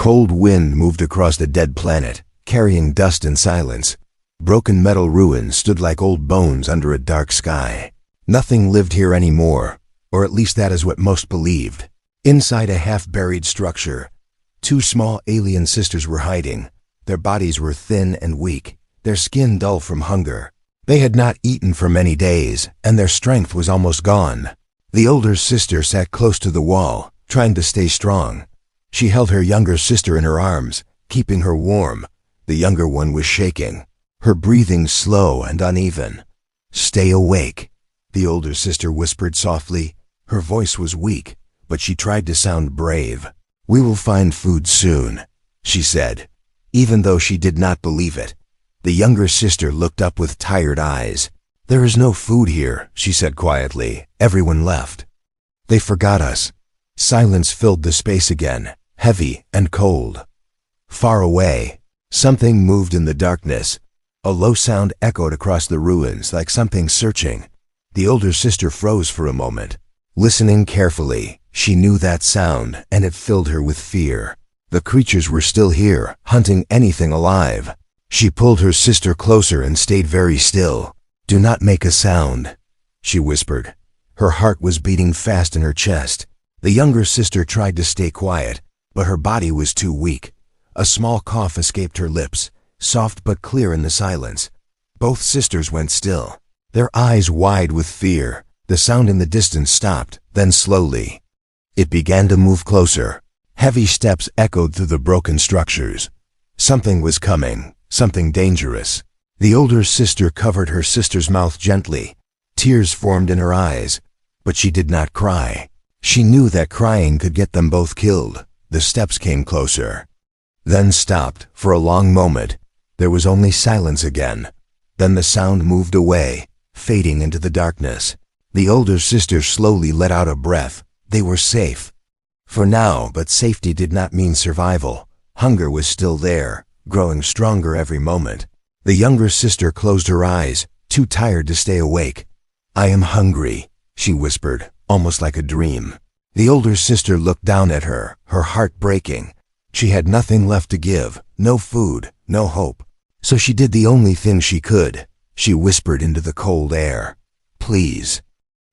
cold wind moved across the dead planet, carrying dust and silence. Broken metal ruins stood like old bones under a dark sky. Nothing lived here anymore, or at least that is what most believed. Inside a half-buried structure, two small alien sisters were hiding. Their bodies were thin and weak, their skin dull from hunger. They had not eaten for many days, and their strength was almost gone. The older sister sat close to the wall, trying to stay strong. She held her younger sister in her arms, keeping her warm. The younger one was shaking, her breathing slow and uneven. "Stay awake," the older sister whispered softly. Her voice was weak, but she tried to sound brave. "We will find food soon," she said, even though she did not believe it. The younger sister looked up with tired eyes. "There is no food here," she said quietly. "Everyone left. They forgot us." Silence filled the space again, heavy and cold. Far away, something moved in the darkness. A low sound echoed across the ruins like something searching. The older sister froze for a moment. Listening carefully, she knew that sound, and it filled her with fear. The creatures were still here, hunting anything alive. She pulled her sister closer and stayed very still. "Do not make a sound," she whispered. Her heart was beating fast in her chest. The younger sister tried to stay quiet, but her body was too weak. A small cough escaped her lips, soft but clear in the silence. Both sisters went still, their eyes wide with fear. The sound in the distance stopped, then slowly. It began to move closer. Heavy steps echoed through the broken structures. Something was coming, something dangerous. The older sister covered her sister's mouth gently. Tears formed in her eyes, but she did not cry. She knew that crying could get them both killed. The steps came closer, then stopped. For a long moment, there was only silence again. Then the sound moved away, fading into the darkness. The older sister slowly let out a breath. They were safe. For now, but safety did not mean survival. Hunger was still there, growing stronger every moment. The younger sister closed her eyes, too tired to stay awake. "I am hungry," she whispered, almost like a dream. The older sister looked down at her, her heart breaking. She had nothing left to give, no food, no hope. So she did the only thing she could. She whispered into the cold air, "Please,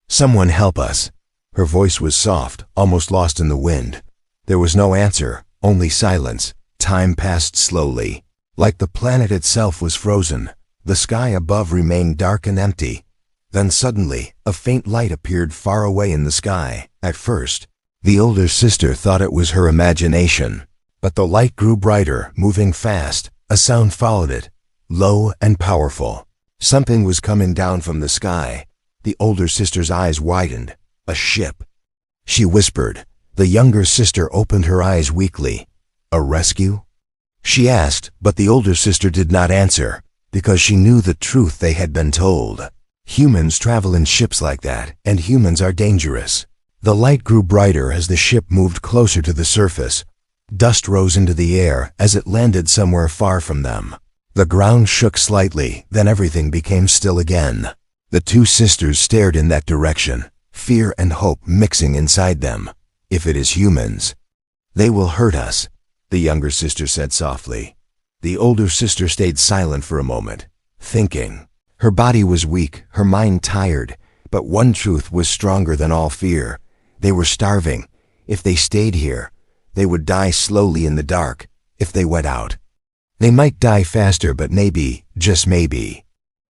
someone help us." Her voice was soft, almost lost in the wind. There was no answer, only silence. Time passed slowly. Like the planet itself was frozen. The sky above remained dark and empty. Then suddenly, a faint light appeared far away in the sky. At first, the older sister thought it was her imagination. But the light grew brighter, moving fast. A sound followed it, low and powerful. Something was coming down from the sky. The older sister's eyes widened. A ship. She whispered. The younger sister opened her eyes weakly. "A rescue?" she asked, but the older sister did not answer, because she knew the truth they had been told. Humans travel in ships like that, and humans are dangerous. The light grew brighter as the ship moved closer to the surface. Dust rose into the air as it landed somewhere far from them. The ground shook slightly, then everything became still again. The two sisters stared in that direction, fear and hope mixing inside them. "If it is humans, they will hurt us," the younger sister said softly. The older sister stayed silent for a moment, thinking. Her body was weak, her mind tired, but one truth was stronger than all fear. They were starving. If they stayed here, they would die slowly in the dark. If they went out, they might die faster, but maybe, just maybe,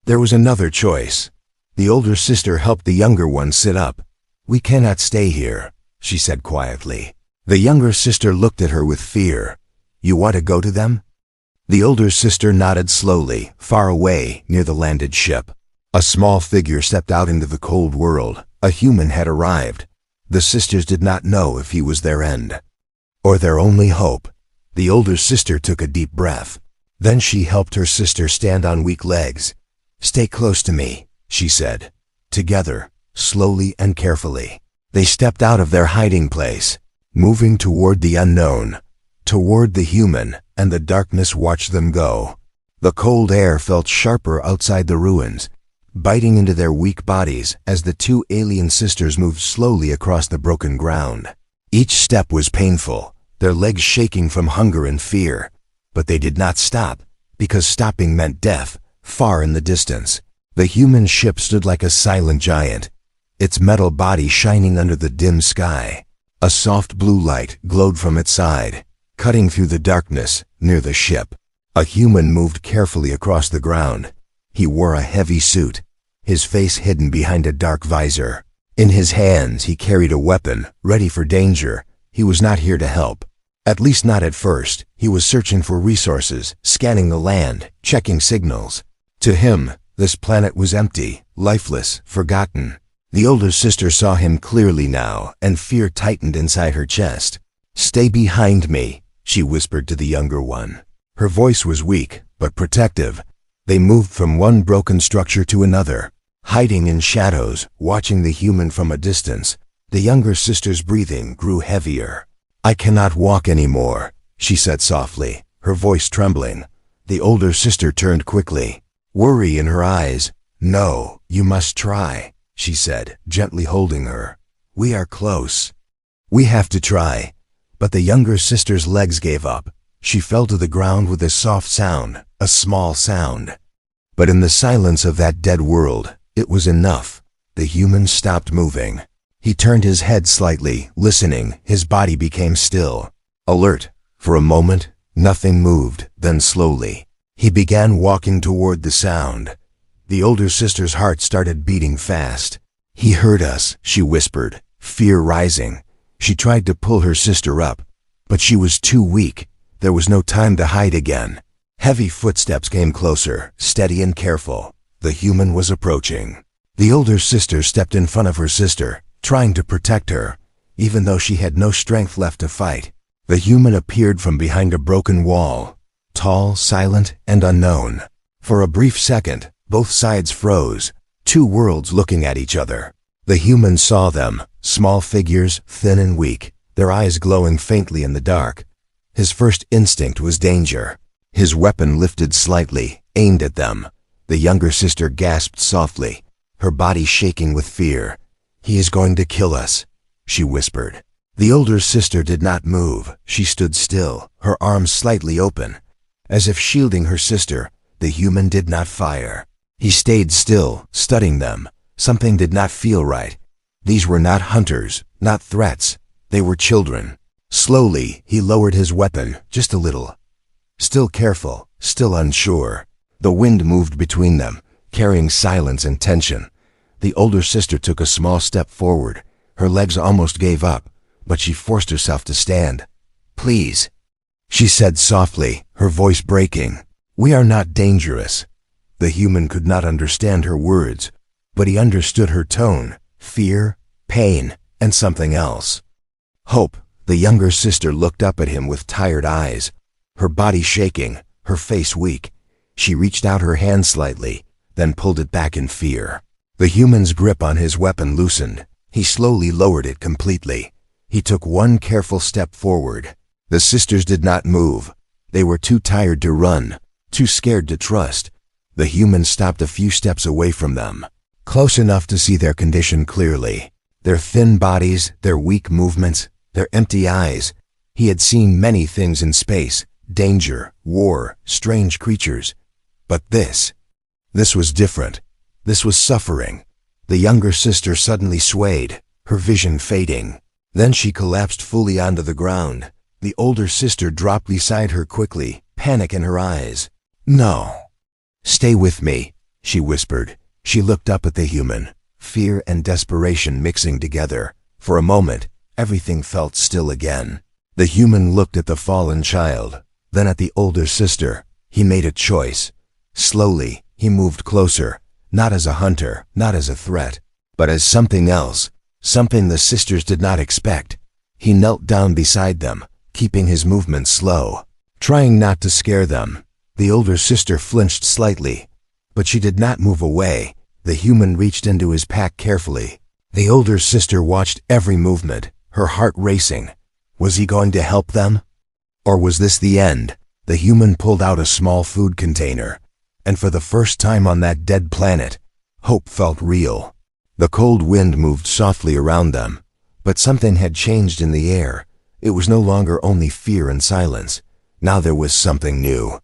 there was another choice. The older sister helped the younger one sit up. "We cannot stay here," she said quietly. The younger sister looked at her with fear. "You want to go to them?" The older sister nodded slowly, far away, near the landed ship. A small figure stepped out into the cold world. A human had arrived. The sisters did not know if he was their end, or their only hope. The older sister took a deep breath. Then she helped her sister stand on weak legs. "Stay close to me," she said. Together, slowly and carefully, they stepped out of their hiding place, moving toward the unknown, toward the human, and the darkness watched them go. The cold air felt sharper outside the ruins, biting into their weak bodies as the two alien sisters moved slowly across the broken ground. Each step was painful, their legs shaking from hunger and fear. But they did not stop, because stopping meant death, far in the distance. The human ship stood like a silent giant, its metal body shining under the dim sky. A soft blue light glowed from its side, cutting through the darkness near the ship. A human moved carefully across the ground. He wore a heavy suit, his face hidden behind a dark visor. In his hands he carried a weapon, ready for danger. He was not here to help. At least not at first. He was searching for resources, scanning the land, checking signals. To him, this planet was empty, lifeless, forgotten. The older sister saw him clearly now, and fear tightened inside her chest. "Stay behind me," she whispered to the younger one. Her voice was weak, but protective. They moved from one broken structure to another, hiding in shadows, watching the human from a distance. The younger sister's breathing grew heavier. "I cannot walk anymore," she said softly, her voice trembling. The older sister turned quickly, worry in her eyes. "No, you must try," she said, gently holding her. "We are close. We have to try." But the younger sister's legs gave up. She fell to the ground with a soft sound, a small sound. But in the silence of that dead world, it was enough. The human stopped moving. He turned his head slightly, listening. His body became still, alert. For a moment, nothing moved. Then slowly, he began walking toward the sound. The older sister's heart started beating fast. "He heard us," she whispered, fear rising. She tried to pull her sister up, but she was too weak. There was no time to hide again. Heavy footsteps came closer, steady and careful. The human was approaching. The older sister stepped in front of her sister, trying to protect her, even though she had no strength left to fight. The human appeared from behind a broken wall, tall, silent, and unknown. For a brief second, both sides froze, two worlds looking at each other. The human saw them, small figures, thin and weak, their eyes glowing faintly in the dark. His first instinct was danger. His weapon lifted slightly, aimed at them. The younger sister gasped softly, her body shaking with fear. "He is going to kill us," she whispered. The older sister did not move. She stood still, her arms slightly open, as if shielding her sister. The human did not fire. He stayed still, studying them. Something did not feel right. These were not hunters, not threats. They were children. Slowly, he lowered his weapon, just a little. Still careful, still unsure. The wind moved between them, carrying silence and tension. The older sister took a small step forward. Her legs almost gave up, but she forced herself to stand. "Please," she said softly, her voice breaking. "We are not dangerous." The human could not understand her words, but he understood her tone, fear, pain, and something else. Hope. The younger sister looked up at him with tired eyes, her body shaking, her face weak. She reached out her hand slightly, then pulled it back in fear. The human's grip on his weapon loosened. He slowly lowered it completely. He took one careful step forward. The sisters did not move. They were too tired to run, too scared to trust. The human stopped a few steps away from them, close enough to see their condition clearly. Their thin bodies, their weak movements, their empty eyes. He had seen many things in space, danger, war, strange creatures. But this was different. This was suffering. The younger sister suddenly swayed, her vision fading. Then she collapsed fully onto the ground. The older sister dropped beside her quickly, panic in her eyes. "No. Stay with me," she whispered. She looked up at the human, fear and desperation mixing together. For a moment, everything felt still again. The human looked at the fallen child, then at the older sister. He made a choice. Slowly, he moved closer, not as a hunter, not as a threat, but as something else, something the sisters did not expect. He knelt down beside them, keeping his movements slow, trying not to scare them. The older sister flinched slightly, but she did not move away. The human reached into his pack carefully. The older sister watched every movement, her heart racing. Was he going to help them? Or was this the end? The human pulled out a small food container, and for the first time on that dead planet, hope felt real. The cold wind moved softly around them, but something had changed in the air. It was no longer only fear and silence. Now there was something new.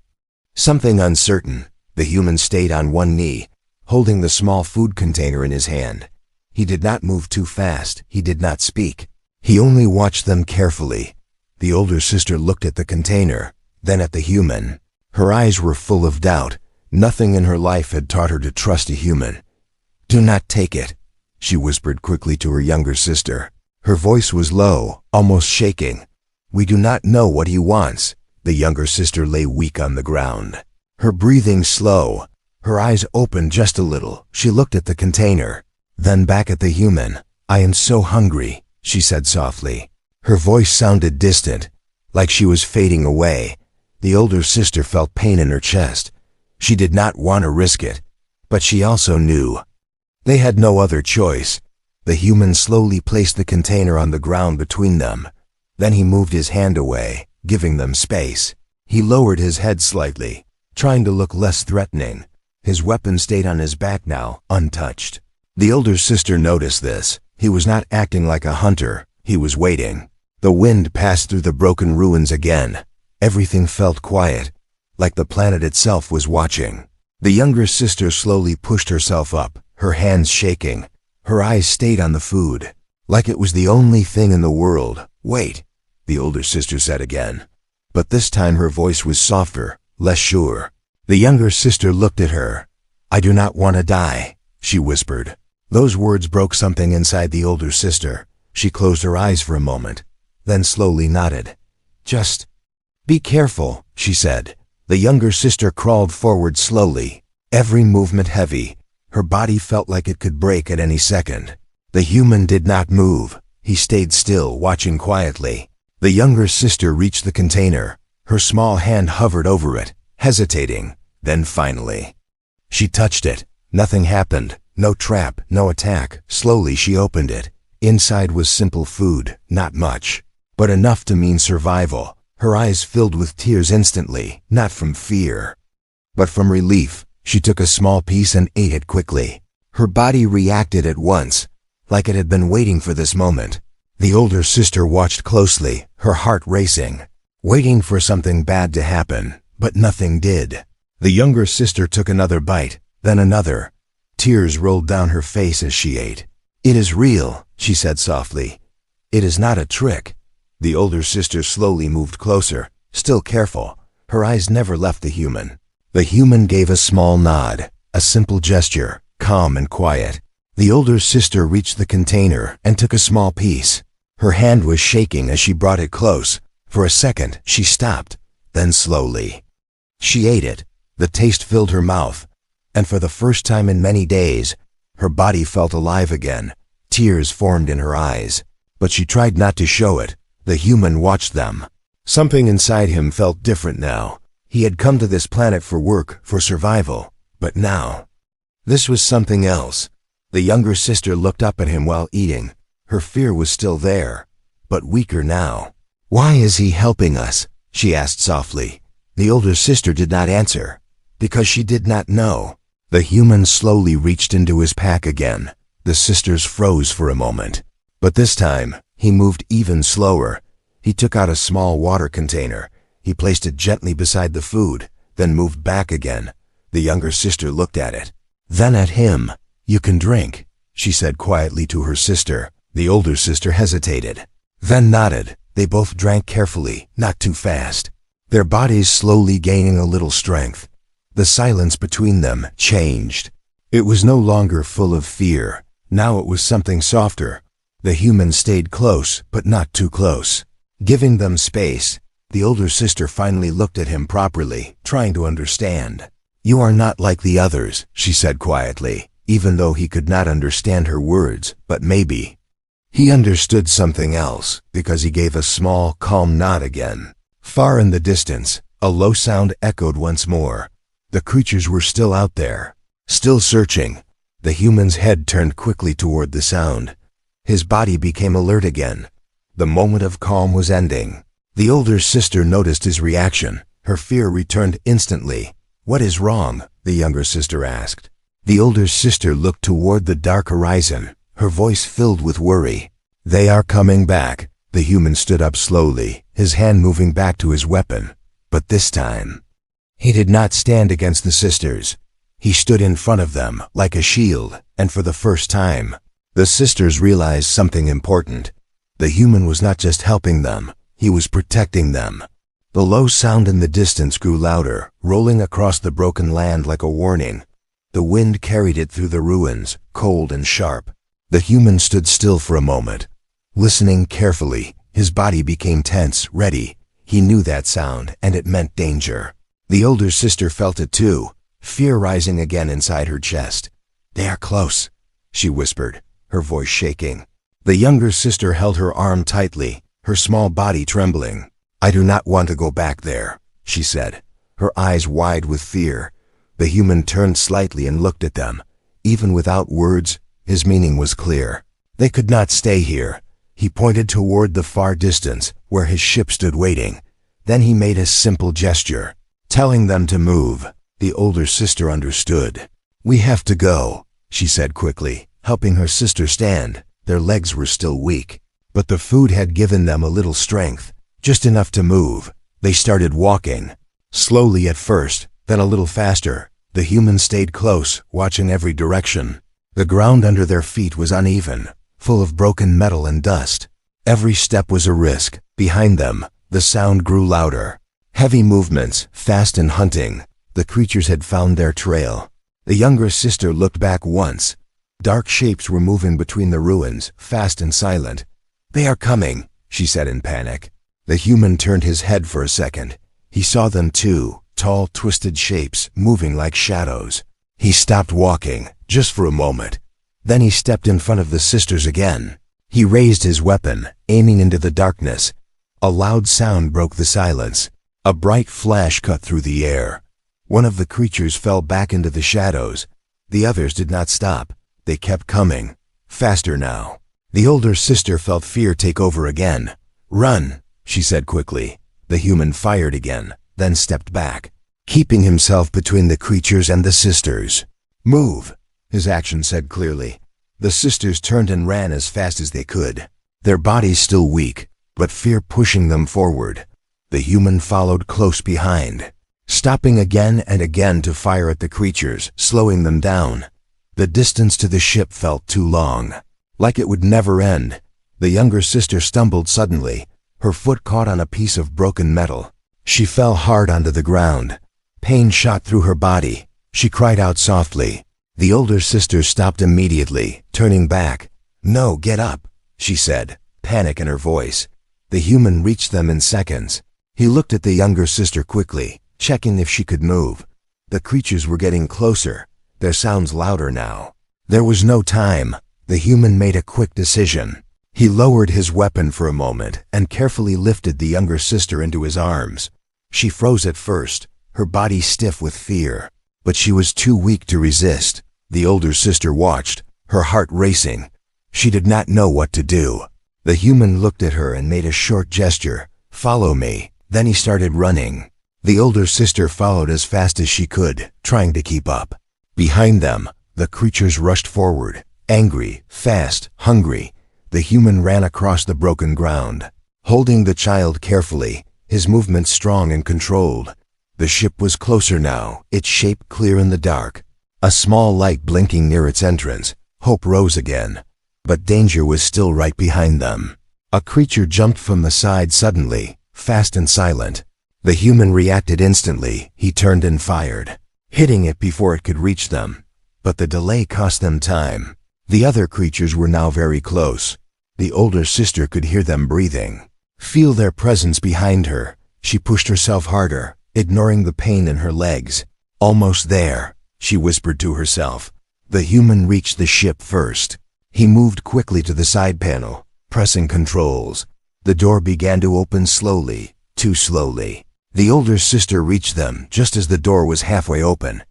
Something uncertain. The human stayed on one knee, holding the small food container in his hand. He did not move too fast. He did not speak. He only watched them carefully. The older sister looked at the container, then at the human. Her eyes were full of doubt. Nothing in her life had taught her to trust a human. "Do not take it," she whispered quickly to her younger sister. Her voice was low, almost shaking. "We do not know what he wants." The younger sister lay weak on the ground. Her breathing slow. Her eyes opened just a little. She looked at the container, then back at the human. "I am so hungry," she said softly. Her voice sounded distant, like she was fading away. The older sister felt pain in her chest. She did not want to risk it, but she also knew they had no other choice. The human slowly placed the container on the ground between them. Then he moved his hand away, giving them space. He lowered his head slightly, trying to look less threatening. His weapon stayed on his back now, untouched. The older sister noticed this. He was not acting like a hunter. He was waiting. The wind passed through the broken ruins again. Everything felt quiet, like the planet itself was watching. The younger sister slowly pushed herself up, her hands shaking. Her eyes stayed on the food, like it was the only thing in the world. "Wait," the older sister said again. But this time her voice was softer, less sure. The younger sister looked at her. "I do not want to die," she whispered. Those words broke something inside the older sister. She closed her eyes for a moment, then slowly nodded. "Just be careful," she said. The younger sister crawled forward slowly, every movement heavy. Her body felt like it could break at any second. The human did not move. He stayed still, watching quietly. The younger sister reached the container. Her small hand hovered over it, hesitating. Then finally, she touched it. Nothing happened. No trap, no attack. Slowly she opened it. Inside was simple food, not much, but enough to mean survival. Her eyes filled with tears instantly, not from fear, but from relief. She took a small piece and ate it quickly. Her body reacted at once, like it had been waiting for this moment. The older sister watched closely, her heart racing, waiting for something bad to happen, but nothing did. The younger sister took another bite, then another. Tears rolled down her face as she ate. "It is real," she said softly. "It is not a trick." The older sister slowly moved closer, still careful. Her eyes never left the human. The human gave a small nod, a simple gesture, calm and quiet. The older sister reached the container and took a small piece. Her hand was shaking as she brought it close. For a second, she stopped, then slowly she ate it. The taste filled her mouth, and for the first time in many days, her body felt alive again. Tears formed in her eyes, but she tried not to show it. The human watched them. Something inside him felt different now. He had come to this planet for work, for survival, but now, this was something else. The younger sister looked up at him while eating. Her fear was still there, but weaker now. "Why is he helping us?" she asked softly. The older sister did not answer, because she did not know. The human slowly reached into his pack again. The sisters froze for a moment, but this time, he moved even slower. He took out a small water container. He placed it gently beside the food, then moved back again. The younger sister looked at it, then at him. "You can drink," she said quietly to her sister. The older sister hesitated, then nodded. They both drank carefully, not too fast, their bodies slowly gaining a little strength. The silence between them changed. It was no longer full of fear. Now it was something softer. The human stayed close, but not too close, giving them space. The older sister finally looked at him properly, trying to understand. "You are not like the others," she said quietly, even though he could not understand her words, but maybe he understood something else, because he gave a small, calm nod again. Far in the distance, a low sound echoed once more. The creatures were still out there, still searching. The human's head turned quickly toward the sound. His body became alert again. The moment of calm was ending. The older sister noticed his reaction. Her fear returned instantly. "What is wrong?" the younger sister asked. The older sister looked toward the dark horizon, her voice filled with worry. "They are coming back," The human stood up slowly, his hand moving back to his weapon. But this time, he did not stand against the sisters. He stood in front of them, like a shield, and for the first time, the sisters realized something important. The human was not just helping them, he was protecting them. The low sound in the distance grew louder, rolling across the broken land like a warning. The wind carried it through the ruins, cold and sharp. The human stood still for a moment, listening carefully. His body became tense, ready. He knew that sound, and it meant danger. The older sister felt it too, fear rising again inside her chest. "They are close," she whispered, her voice shaking. The younger sister held her arm tightly, her small body trembling. "I do not want to go back there," she said, her eyes wide with fear. The human turned slightly and looked at them. Even without words, his meaning was clear. They could not stay here. He pointed toward the far distance, where his ship stood waiting. Then he made a simple gesture, telling them to move. The older sister understood. "We have to go," she said quickly, helping her sister stand. Their legs were still weak, but the food had given them a little strength, just enough to move. They started walking, slowly at first, then a little faster. The humans stayed close, watching every direction. The ground under their feet was uneven, full of broken metal and dust. Every step was a risk. Behind them, the sound grew louder. Heavy movements, fast and hunting. The creatures had found their trail. The younger sister looked back once. Dark shapes were moving between the ruins, fast and silent. "They are coming," she said in panic. The human turned his head for a second. He saw them too, tall, twisted shapes, moving like shadows. He stopped walking, just for a moment. Then he stepped in front of the sisters again. He raised his weapon, aiming into the darkness. A loud sound broke the silence. A bright flash cut through the air. One of the creatures fell back into the shadows. The others did not stop. They kept coming, faster now. The older sister felt fear take over again. "Run," she said quickly. The human fired again, then stepped back, keeping himself between the creatures and the sisters. "Move," his action said clearly. The sisters turned and ran as fast as they could, their bodies still weak, but fear pushing them forward. The human followed close behind, stopping again and again to fire at the creatures, slowing them down. The distance to the ship felt too long, like it would never end. The younger sister stumbled suddenly. Her foot caught on a piece of broken metal. She fell hard onto the ground. Pain shot through her body. She cried out softly. The older sister stopped immediately, turning back. "No, get up," she said, panic in her voice. The human reached them in seconds. He looked at the younger sister quickly, checking if she could move. The creatures were getting closer, their sounds louder now. There was no time. The human made a quick decision. He lowered his weapon for a moment and carefully lifted the younger sister into his arms. She froze at first, her body stiff with fear, but she was too weak to resist. The older sister watched, her heart racing. She did not know what to do. The human looked at her and made a short gesture. "Follow me." Then he started running. The older sister followed as fast as she could, trying to keep up. Behind them, the creatures rushed forward, angry, fast, hungry. The human ran across the broken ground, holding the child carefully, his movements strong and controlled. The ship was closer now, its shape clear in the dark. A small light blinking near its entrance. Hope rose again. But danger was still right behind them. A creature jumped from the side suddenly, fast and silent. The human reacted instantly. He turned and fired, hitting it before it could reach them. But the delay cost them time. The other creatures were now very close. The older sister could hear them breathing, feel their presence behind her. She pushed herself harder, ignoring the pain in her legs. "Almost there," she whispered to herself. The human reached the ship first. He moved quickly to the side panel, pressing controls. The door began to open slowly, too slowly. The older sister reached them just as the door was halfway open.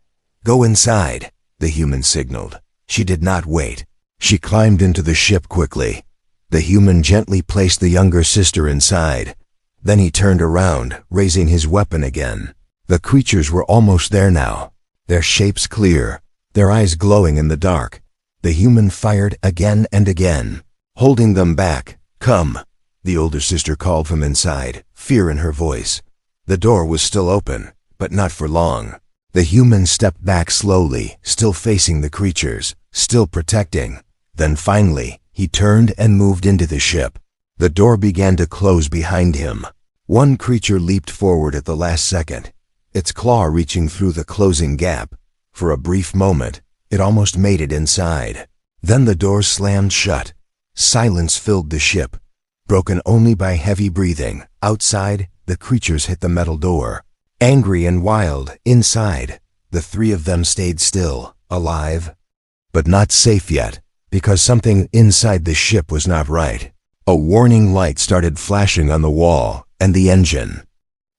"Go inside," the human signaled. She did not wait. She climbed into the ship quickly. The human gently placed the younger sister inside. Then he turned around, raising his weapon again. The creatures were almost there now, their shapes clear, their eyes glowing in the dark. The human fired again and again, holding them back. "Come," the older sister called from inside, fear in her voice. The door was still open, but not for long. The human stepped back slowly, still facing the creatures, still protecting. Then finally, he turned and moved into the ship. The door began to close behind him. One creature leaped forward at the last second, its claw reaching through the closing gap. For a brief moment, it almost made it inside. Then the door slammed shut. Silence filled the ship, broken only by heavy breathing. Outside, the creatures hit the metal door. Angry and wild, inside, the three of them stayed still, alive, but not safe yet, because something inside the ship was not right. A warning light started flashing on the wall, and the engine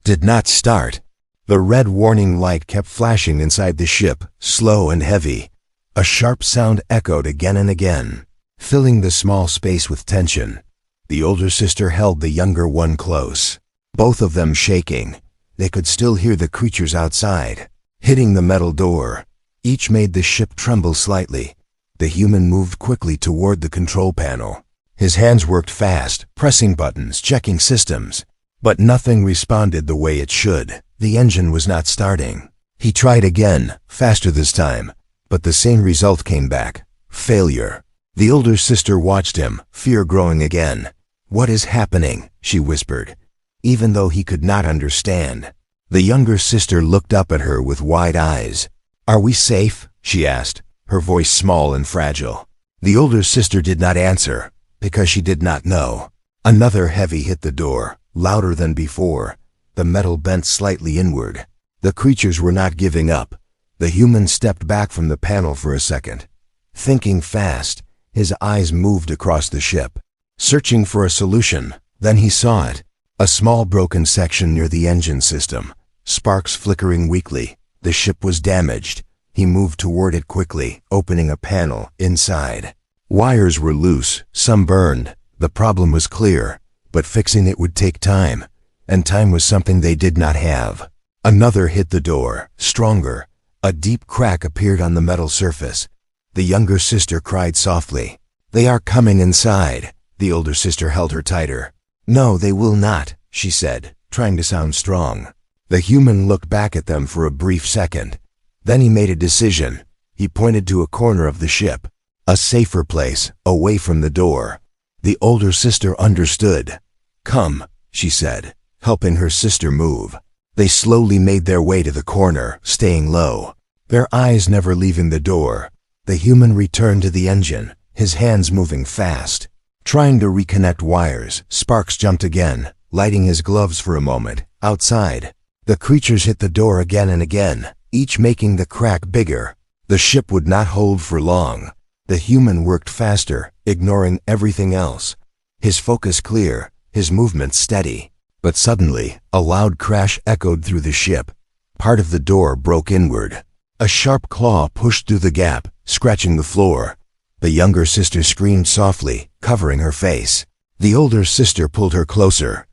did not start. The red warning light kept flashing inside the ship, slow and heavy. A sharp sound echoed again and again, filling the small space with tension. The older sister held the younger one close, both of them shaking. They could still hear the creatures outside, hitting the metal door. Each made the ship tremble slightly. The human moved quickly toward the control panel. His hands worked fast, pressing buttons, checking systems. But nothing responded the way it should. The engine was not starting. He tried again, faster this time, but the same result came back: failure. The older sister watched him, fear growing again. "What is happening?" she whispered, even though he could not understand. The younger sister looked up at her with wide eyes. "Are we safe?" she asked, her voice small and fragile. The older sister did not answer, because she did not know. Another heavy hit the door, louder than before. The metal bent slightly inward. The creatures were not giving up. The human stepped back from the panel for a second. Thinking fast, his eyes moved across the ship, searching for a solution. Then he saw it. A small broken section near the engine system, sparks flickering weakly. The ship was damaged. He moved toward it quickly, opening a panel inside. Wires were loose, some burned. The problem was clear, but fixing it would take time, and time was something they did not have. Another hit the door, stronger. A deep crack appeared on the metal surface. The younger sister cried softly. "They are coming inside." The older sister held her tighter. "No, they will not," she said, trying to sound strong. The human looked back at them for a brief second. Then he made a decision. He pointed to a corner of the ship, a safer place, away from the door. The older sister understood. "Come," she said, helping her sister move. They slowly made their way to the corner, staying low, their eyes never leaving the door. The human returned to the engine, his hands moving fast. Trying to reconnect wires, sparks jumped again, lighting his gloves for a moment. Outside, the creatures hit the door again and again, each making the crack bigger. The ship would not hold for long. The human worked faster, ignoring everything else. His focus clear, his movement steady. But suddenly, a loud crash echoed through the ship. Part of the door broke inward. A sharp claw pushed through the gap, scratching the floor. The younger sister screamed softly, covering her face. The older sister pulled her closer.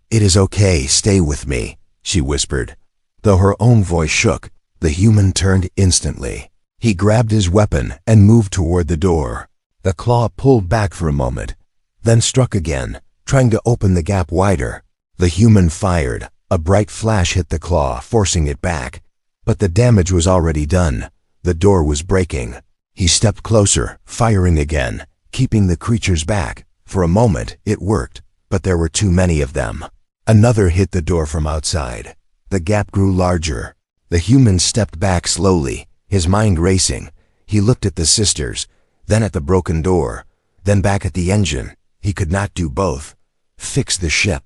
"It is okay, stay with me," she whispered. Though her own voice shook, the human turned instantly. He grabbed his weapon and moved toward the door. The claw pulled back for a moment, then struck again, trying to open the gap wider. The human fired. A bright flash hit the claw, forcing it back. But the damage was already done. The door was breaking. He stepped closer, firing again, keeping the creatures back. For a moment, it worked, but there were too many of them. Another hit the door from outside. The gap grew larger. The human stepped back slowly, his mind racing. He looked at the sisters, then at the broken door, then back at the engine. He could not do both. Fix the ship,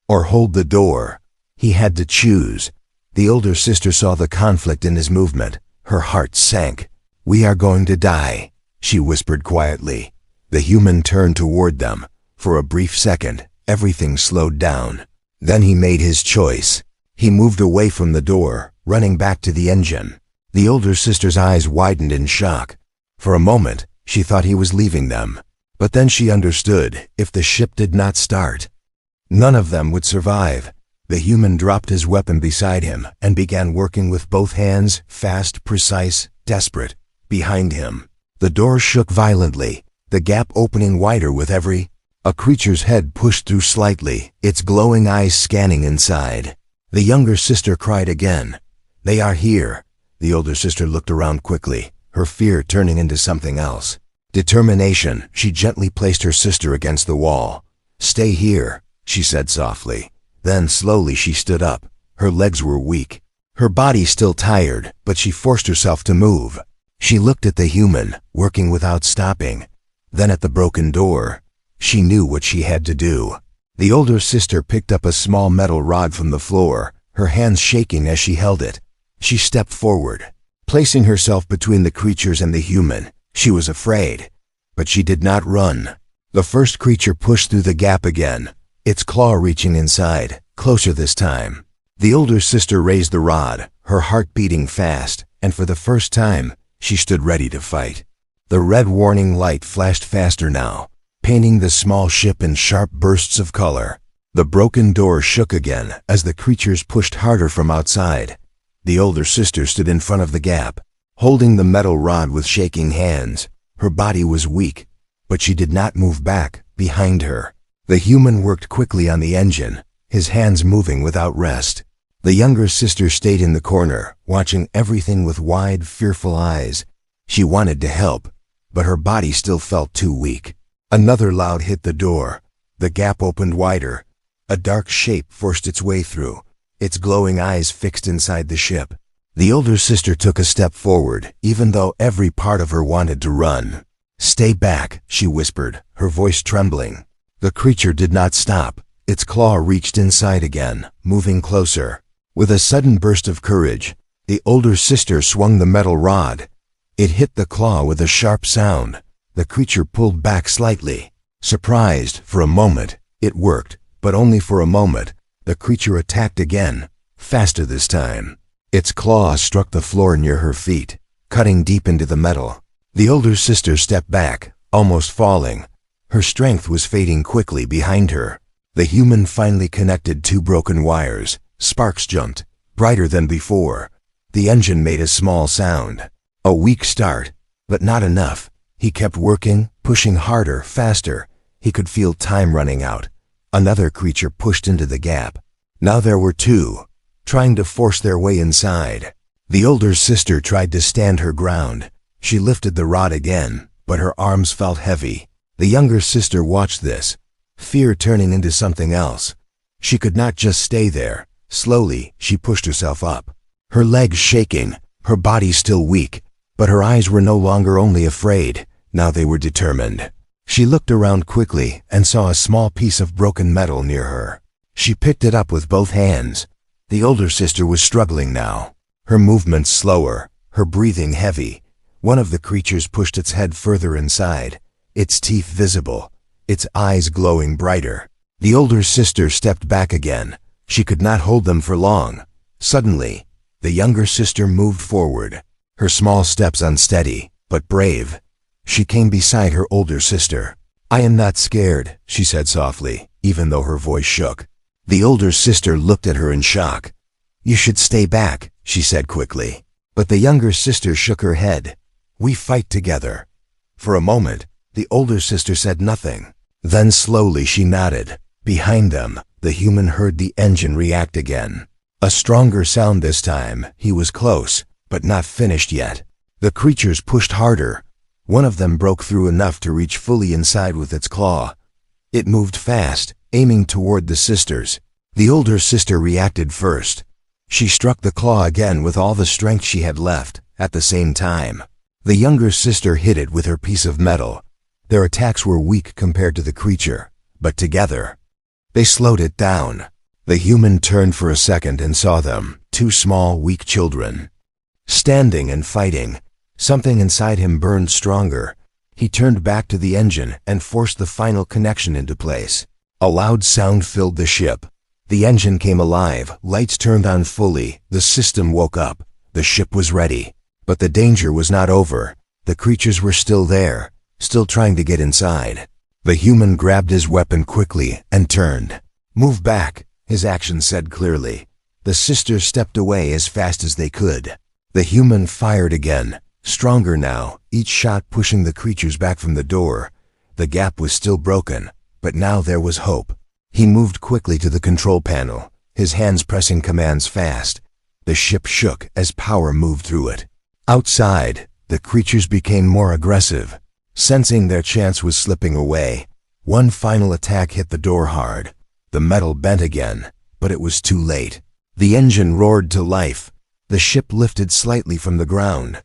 or hold the door. He had to choose. The older sister saw the conflict in his movement. Her heart sank. "We are going to die," she whispered quietly. The human turned toward them. For a brief second, everything slowed down. Then he made his choice. He moved away from the door, running back to the engine. The older sister's eyes widened in shock. For a moment, she thought he was leaving them. But then she understood, if the ship did not start, none of them would survive. The human dropped his weapon beside him and began working with both hands, fast, precise, desperate. Behind him, the door shook violently, the gap opening wider with every A creature's head pushed through slightly, its glowing eyes scanning inside. The younger sister cried again. "They are here." The older sister looked around quickly, her fear turning into something else. Determination, she gently placed her sister against the wall. "Stay here," she said softly. Then slowly she stood up. Her legs were weak. Her body still tired, but she forced herself to move. She looked at the human, working without stopping. Then at the broken door. She knew what she had to do. The older sister picked up a small metal rod from the floor, her hands shaking as she held it. She stepped forward, placing herself between the creatures and the human. She was afraid, but she did not run. The first creature pushed through the gap again, its claw reaching inside, closer this time. The older sister raised the rod, her heart beating fast, and for the first time, she stood ready to fight. The red warning light flashed faster now, painting the small ship in sharp bursts of color. The broken door shook again as the creatures pushed harder from outside. The older sister stood in front of the gap, holding the metal rod with shaking hands. Her body was weak, but she did not move back. Behind her, the human worked quickly on the engine, his hands moving without rest. The younger sister stayed in the corner, watching everything with wide, fearful eyes. She wanted to help, but her body still felt too weak. Another loud hit the door. The gap opened wider. A dark shape forced its way through, its glowing eyes fixed inside the ship. The older sister took a step forward, even though every part of her wanted to run. "Stay back," she whispered, her voice trembling. The creature did not stop. Its claw reached inside again, moving closer. With a sudden burst of courage, the older sister swung the metal rod. It hit the claw with a sharp sound. The creature pulled back slightly. Surprised, for a moment, it worked, but only for a moment. The creature attacked again, faster this time. Its claw struck the floor near her feet, cutting deep into the metal. The older sister stepped back, almost falling. Her strength was fading quickly behind her. The human finally connected two broken wires. Sparks jumped, brighter than before. The engine made a small sound. A weak start, but not enough. He kept working, pushing harder, faster. He could feel time running out. Another creature pushed into the gap. Now there were two, trying to force their way inside. The older sister tried to stand her ground. She lifted the rod again, but her arms felt heavy. The younger sister watched this, fear turning into something else. She could not just stay there. Slowly, she pushed herself up, her legs shaking, her body still weak, but her eyes were no longer only afraid. Now they were determined. She looked around quickly and saw a small piece of broken metal near her. She picked it up with both hands. The older sister was struggling now, her movements slower, her breathing heavy. One of the creatures pushed its head further inside, its teeth visible, its eyes glowing brighter. The older sister stepped back again. She could not hold them for long. Suddenly, the younger sister moved forward, her small steps unsteady, but brave. She came beside her older sister. "I am not scared," she said softly, even though her voice shook. The older sister looked at her in shock. "You should stay back," she said quickly. But the younger sister shook her head. "We fight together." For a moment, the older sister said nothing. Then slowly she nodded. Behind them, the human heard the engine react again. A stronger sound this time. He was close, but not finished yet. The creatures pushed harder. One of them broke through enough to reach fully inside with its claw. It moved fast, aiming toward the sisters. The older sister reacted first. She struck the claw again with all the strength she had left, at the same time. The younger sister hit it with her piece of metal. Their attacks were weak compared to the creature, but together, they slowed it down. The human turned for a second and saw them, two small, weak children, standing and fighting. Something inside him burned stronger. He turned back to the engine and forced the final connection into place. A loud sound filled the ship. The engine came alive, lights turned on fully, the system woke up. The ship was ready. But the danger was not over. The creatures were still there, still trying to get inside. The human grabbed his weapon quickly and turned. "Move back," his actions said clearly. The sisters stepped away as fast as they could. The human fired again, stronger now, each shot pushing the creatures back from the door. The gap was still broken, But now there was hope. He moved quickly to the control panel, his hands pressing commands fast. The ship shook as power moved through it. Outside, the creatures became more aggressive. Sensing their chance was slipping away, one final attack hit the door hard. The metal bent again, but it was too late. The engine roared to life. The ship lifted slightly from the ground.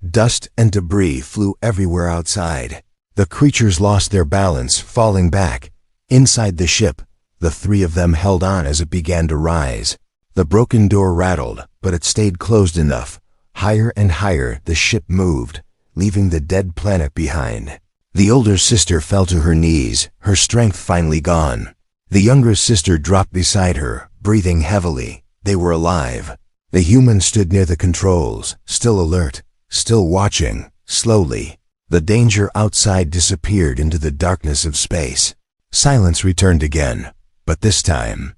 Dust and debris flew everywhere outside. The creatures lost their balance, falling back. Inside the ship, the three of them held on as it began to rise. The broken door rattled, but it stayed closed enough. Higher and higher the ship moved, leaving the dead planet behind. The older sister fell to her knees, her strength finally gone. The younger sister dropped beside her, breathing heavily. They were alive. The human stood near the controls, still alert, still watching. Slowly, the danger outside disappeared into the darkness of space. Silence returned again, but this time,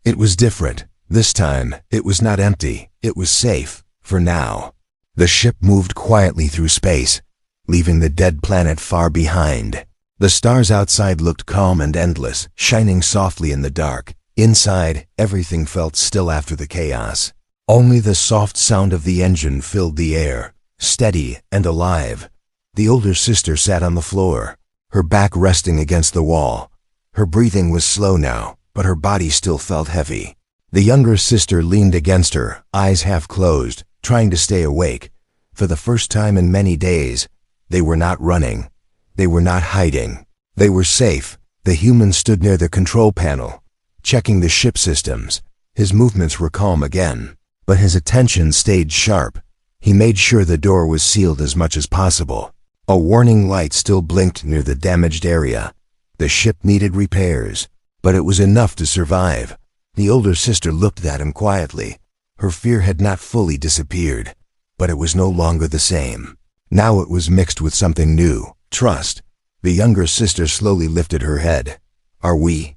it was different. This time, it was not empty. It was safe, for now. The ship moved quietly through space, leaving the dead planet far behind. The stars outside looked calm and endless, shining softly in the dark. Inside, everything felt still after the chaos. Only the soft sound of the engine filled the air, steady and alive. The older sister sat on the floor, her back resting against the wall. Her breathing was slow now, but her body still felt heavy. The younger sister leaned against her, eyes half closed, trying to stay awake. For the first time in many days, they were not running. They were not hiding. They were safe. The human stood near the control panel, checking the ship systems. His movements were calm again, but his attention stayed sharp. He made sure the door was sealed as much as possible. A warning light still blinked near the damaged area. The ship needed repairs, but it was enough to survive. The older sister looked at him quietly. Her fear had not fully disappeared, but it was no longer the same. Now it was mixed with something new, trust. The younger sister slowly lifted her head. "Are we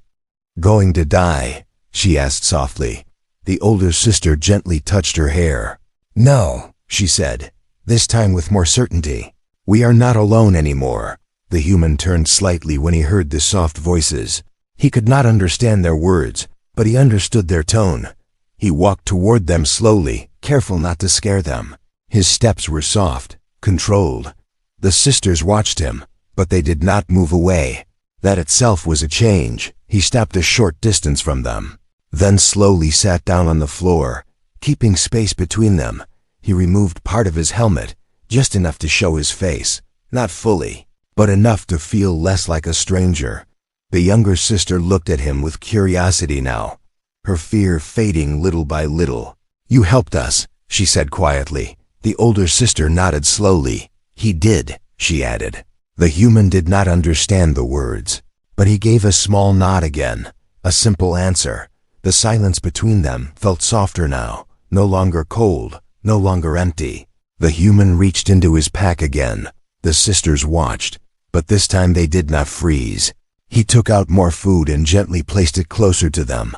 going to die?" she asked softly. The older sister gently touched her hair. "No," she said, this time with more certainty. "We are not alone anymore." The human turned slightly when he heard the soft voices. He could not understand their words, but he understood their tone. He walked toward them slowly, careful not to scare them. His steps were soft, controlled. The sisters watched him, but they did not move away. That itself was a change. He stepped a short distance from them, then slowly sat down on the floor, keeping space between them. He removed part of his helmet, just enough to show his face, not fully, but enough to feel less like a stranger. The younger sister looked at him with curiosity now, her fear fading little by little. "You helped us," she said quietly. The older sister nodded slowly. "He did," she added. The human did not understand the words, but he gave a small nod again, a simple answer. The silence between them felt softer now, no longer cold, no longer empty. The human reached into his pack again. The sisters watched, but this time they did not freeze. He took out more food and gently placed it closer to them.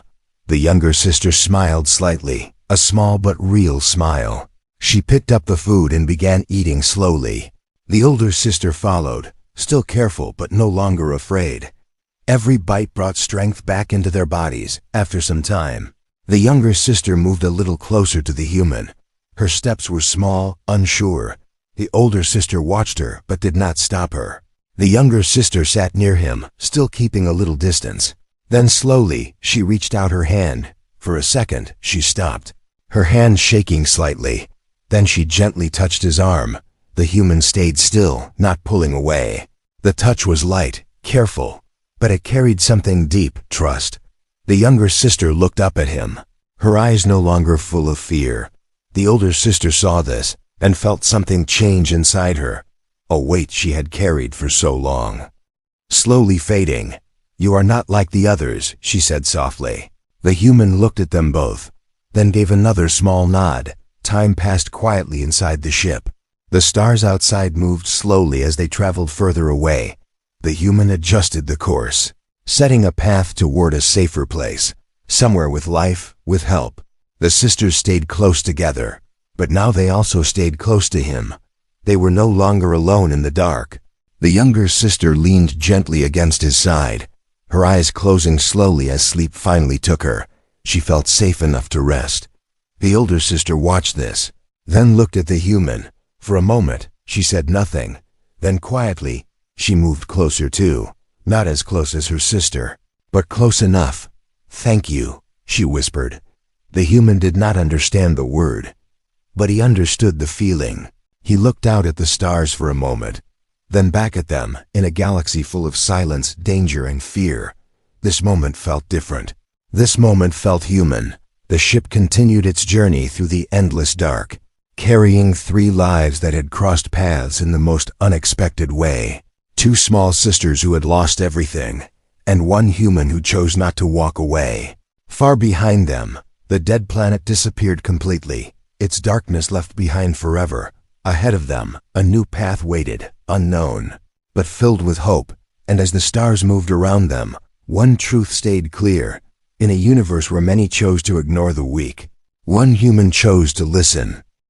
The younger sister smiled slightly, a small but real smile. She picked up the food and began eating slowly. The older sister followed, still careful but no longer afraid. Every bite brought strength back into their bodies. After some time, the younger sister moved a little closer to the human. Her steps were small, unsure. The older sister watched her but did not stop her. The younger sister sat near him, still keeping a little distance. Then slowly, she reached out her hand. For a second, she stopped, her hand shaking slightly. Then she gently touched his arm. The human stayed still, not pulling away. The touch was light, careful, but it carried something deep, trust. The younger sister looked up at him, her eyes no longer full of fear. The older sister saw this and felt something change inside her, a weight she had carried for so long. Slowly fading. "You are not like the others," she said softly. The human looked at them both, then gave another small nod. Time passed quietly inside the ship. The stars outside moved slowly as they traveled further away. The human adjusted the course, setting a path toward a safer place, somewhere with life, with help. The sisters stayed close together, but now they also stayed close to him. They were no longer alone in the dark. The younger sister leaned gently against his side, her eyes closing slowly as sleep finally took her. She felt safe enough to rest. The older sister watched this, then looked at the human. For a moment, she said nothing. Then quietly, she moved closer too. Not as close as her sister, but close enough. "Thank you," she whispered. The human did not understand the word, but he understood the feeling. He looked out at the stars for a moment, then back at them in a galaxy full of silence, danger, and fear. This moment felt different. This moment felt human. The ship continued its journey through the endless dark, carrying 3 lives that had crossed paths in the most unexpected way. 2 small sisters who had lost everything, and 1 human who chose not to walk away. Far behind them, the dead planet disappeared completely, its darkness left behind forever. Ahead of them, a new path waited, unknown, but filled with hope. And as the stars moved around them, one truth stayed clear. In a universe where many chose to ignore the weak, 1 human chose to listen.